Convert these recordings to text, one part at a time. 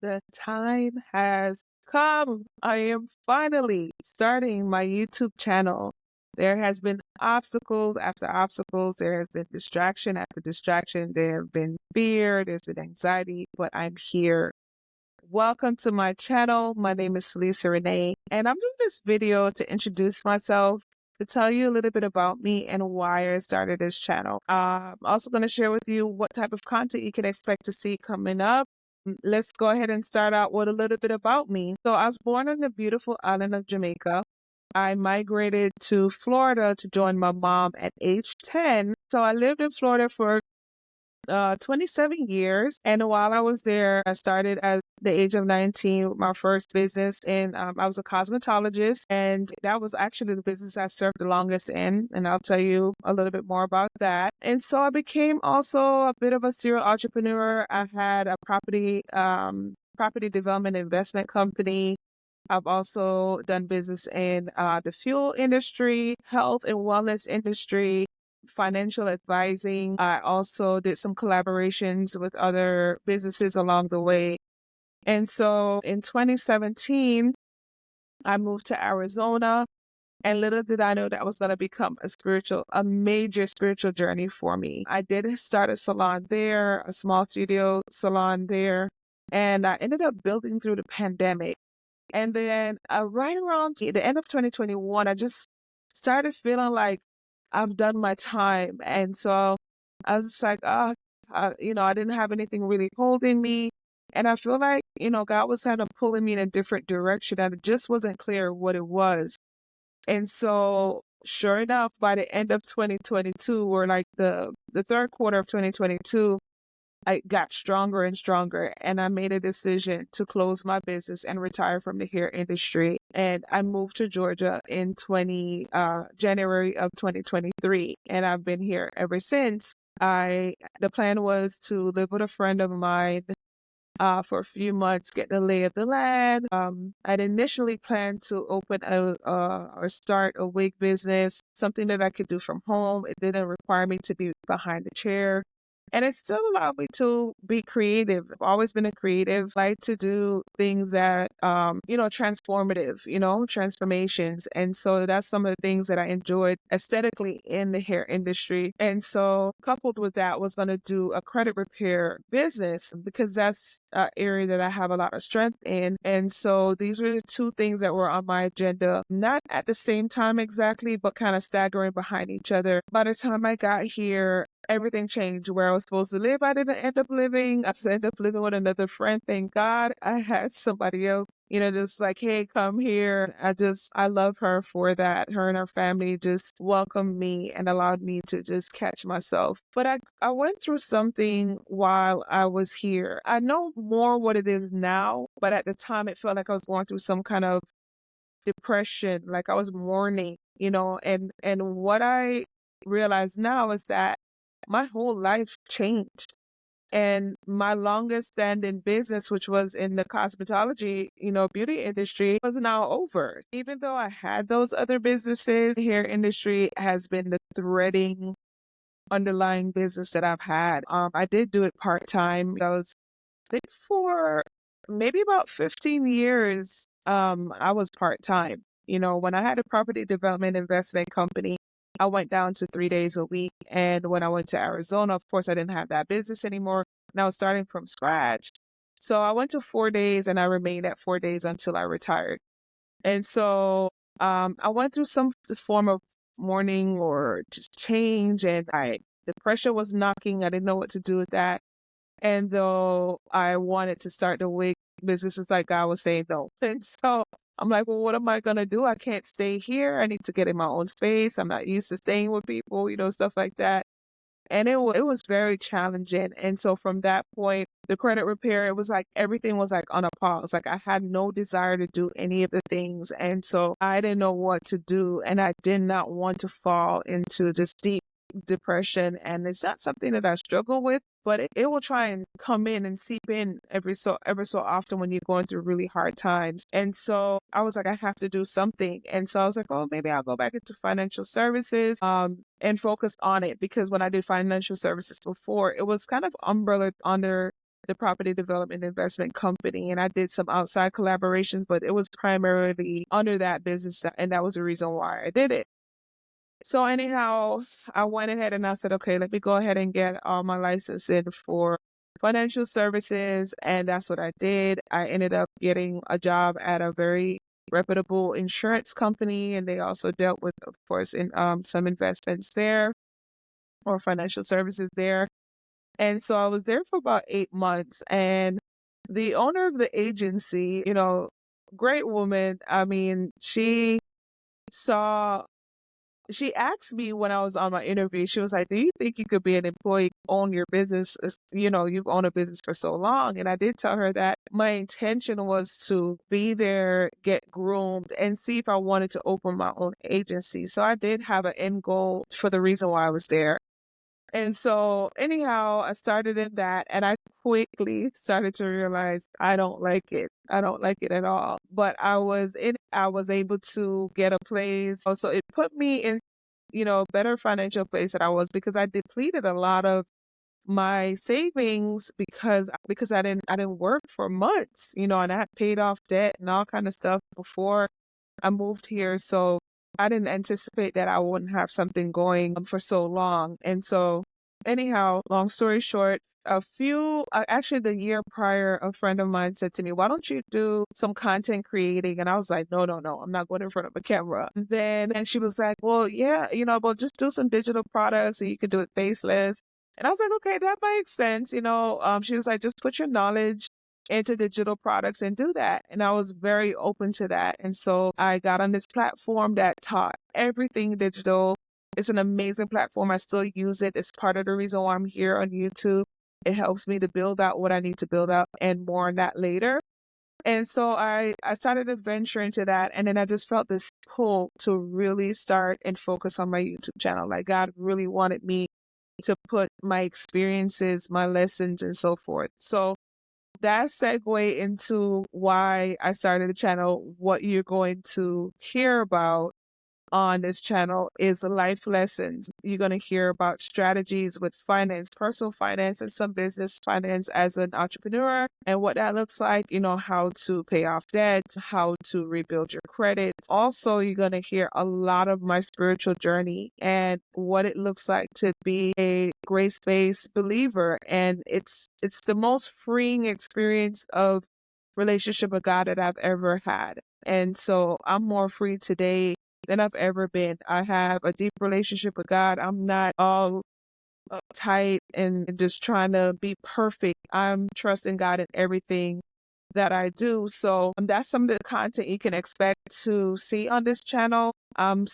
The time has come. I am finally starting my YouTube channel. There has been obstacles after obstacles. There has been distraction after distraction. There have been fear. There's been anxiety, but I'm here. Welcome to my channel. My name is Lisa Renee, and I'm doing this video to introduce myself, to tell you a little bit about me and why I started this channel. I'm also going to share with you what type of content you can expect to see coming up. Let's go ahead and start out with a little bit about me. So I was born on the beautiful island of Jamaica. I migrated to Florida to join my mom at age 10. So I lived in Florida for 27 years. And while I was there, I started at the age of 19 with my first business. And I was a cosmetologist. And that was actually the business I served the longest in. And I'll tell you a little bit more about that. And so I became also a bit of a serial entrepreneur. I had a property development investment company. I've also done business in the fuel industry, health and wellness industry, financial advising. I also did some collaborations with other businesses along the way. And so in 2017, I moved to Arizona, and little did I know that was going to become a major spiritual journey for me. I did start a salon there, a small studio salon there, and I ended up building through the pandemic. And then right around the end of 2021, I just started feeling like I've done my time. And so I was just like, I didn't have anything really holding me. And I feel like, God was kind of pulling me in a different direction, and it just wasn't clear what it was. And so sure enough, by the end of 2022, or like the third quarter of 2022, I got stronger and stronger, and I made a decision to close my business and retire from the hair industry. And I moved to Georgia in January of 2023, and I've been here ever since. The plan was to live with a friend of mine for a few months, get the lay of the land. I'd initially planned to open or start a wig business, something that I could do from home. It didn't require me to be behind the chair. And it still allowed me to be creative. I've always been a creative, like to do things that, transformative, transformations. And so that's some of the things that I enjoyed aesthetically in the hair industry. And so coupled with that was going to do a credit repair business, because that's an area that I have a lot of strength in. And so these were the two things that were on my agenda, not at the same time exactly, but kind of staggering behind each other. By the time I got here, everything changed. Where I was supposed to live, I didn't end up living. I ended up living with another friend. Thank God I had somebody else, just like, hey, come here. I love her for that. Her and her family just welcomed me and allowed me to just catch myself. But I went through something while I was here. I know more what it is now, but at the time it felt like I was going through some kind of depression, like I was mourning, and what I realize now is that my whole life changed. And my longest standing business, which was in the cosmetology, beauty industry, was now over. Even though I had those other businesses, the hair industry has been the threading underlying business that I've had. I did do it part-time. I think for maybe about 15 years, I was part-time. When I had a property development investment company, I went down to 3 days a week. And when I went to Arizona, of course, I didn't have that business anymore. And I was starting from scratch. So I went to 4 days, and I remained at 4 days until I retired. And so I went through some form of mourning or just change, and the pressure was knocking. I didn't know what to do with that. And though I wanted to start the wig business, it's like God was saying no. And so I'm like, well, what am I going to do? I can't stay here. I need to get in my own space. I'm not used to staying with people, stuff like that. And it was very challenging. And so from that point, the credit repair, it was like everything was like on a pause. Like I had no desire to do any of the things. And so I didn't know what to do. And I did not want to fall into this deep depression. And it's not something that I struggle with, but it will try and come in and seep in ever so often when you're going through really hard times. And so I was like, I have to do something. And so I was like, oh, maybe I'll go back into financial services and focus on it, because when I did financial services before, it was kind of umbrella under the property development investment company, and I did some outside collaborations, but it was primarily under that business, and that was the reason why I did it. So anyhow, I went ahead and I said, okay, let me go ahead and get all my licensing for financial services. And that's what I did. I ended up getting a job at a very reputable insurance company. And they also dealt with, of course, in some investments there or financial services there. And so I was there for about 8 months. And the owner of the agency, great woman. I mean, saw she asked me when I was on my interview, she was like, do you think you could be an employee, own your business? You've owned a business for so long. And I did tell her that my intention was to be there, get groomed, and see if I wanted to open my own agency. So I did have an end goal for the reason why I was there. And so anyhow, I started in that and I quickly started to realize I don't like it. I don't like it at all. But I was able to get a place. So it put me in, better financial place that I was, because I depleted a lot of my savings because I didn't work for months, and I had paid off debt and all kind of stuff before I moved here. So I didn't anticipate that I wouldn't have something going for so long. And so anyhow, long story short, actually the year prior, a friend of mine said to me, why don't you do some content creating? And I was like, no, I'm not going in front of a camera. And she was like, well, yeah, but just do some digital products and you could do it faceless. And I was like, okay, that makes sense. She was like, just put your knowledge into digital products and do that. And I was very open to that. And so I got on this platform that taught everything digital. It's an amazing platform. I still use it. It's part of the reason why I'm here on YouTube. It helps me to build out what I need to build out, and more on that later. And so I started to venture into that. And then I just felt this pull to really start and focus on my YouTube channel. Like God really wanted me to put my experiences, my lessons, and so forth. So that segue into why I started the channel. What you're going to hear about on this channel is life lessons. You're going to hear about strategies with finance, personal finance, and some business finance as an entrepreneur, and what that looks like, how to pay off debt, how to rebuild your credit. Also, you're going to hear a lot of my spiritual journey and what it looks like to be a grace-based believer. And it's the most freeing experience of relationship with God that I've ever had. And so I'm more free today than I've ever been. I have a deep relationship with God. I'm not all uptight and just trying to be perfect. I'm trusting God in everything that I do. So that's some of the content you can expect to see on this channel. I'm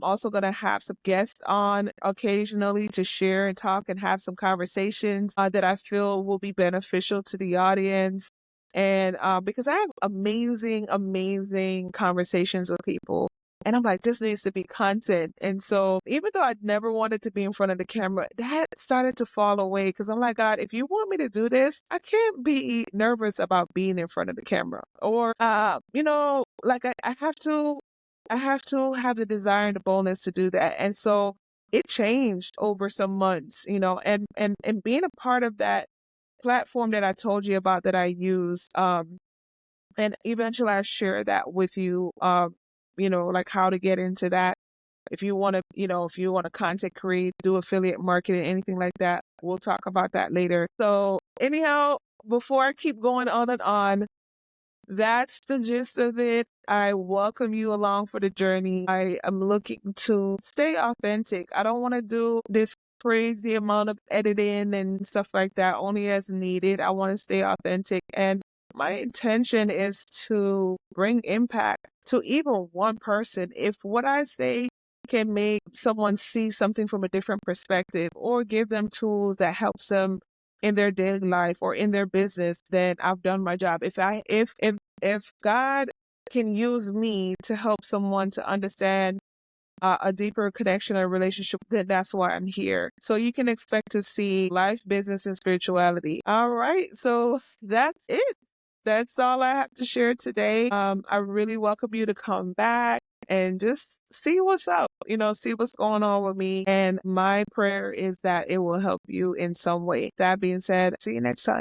also going to have some guests on occasionally to share and talk and have some conversations that I feel will be beneficial to the audience. And because I have amazing conversations with people. And I'm like, this needs to be content. And so even though I'd never wanted to be in front of the camera, that started to fall away, because I'm like, God, if you want me to do this, I can't be nervous about being in front of the camera. Or, like I have to have the desire and the boldness to do that. And so it changed over some months, and being a part of that platform that I told you about that I use, and eventually I share that with you, like how to get into that. If you want to content create, do affiliate marketing, anything like that, we'll talk about that later. So anyhow, before I keep going on and on, that's the gist of it. I welcome you along for the journey. I am looking to stay authentic. I don't want to do this crazy amount of editing and stuff like that, only as needed. I want to stay authentic. And my intention is to bring impact to even one person. If what I say can make someone see something from a different perspective, or give them tools that helps them in their daily life or in their business, then I've done my job. If God can use me to help someone to understand a deeper connection or relationship, then that's why I'm here. So you can expect to see life, business, and spirituality. All right. So that's it. That's all I have to share today. I really welcome you to come back and just see what's up, see what's going on with me. And my prayer is that it will help you in some way. That being said, see you next time.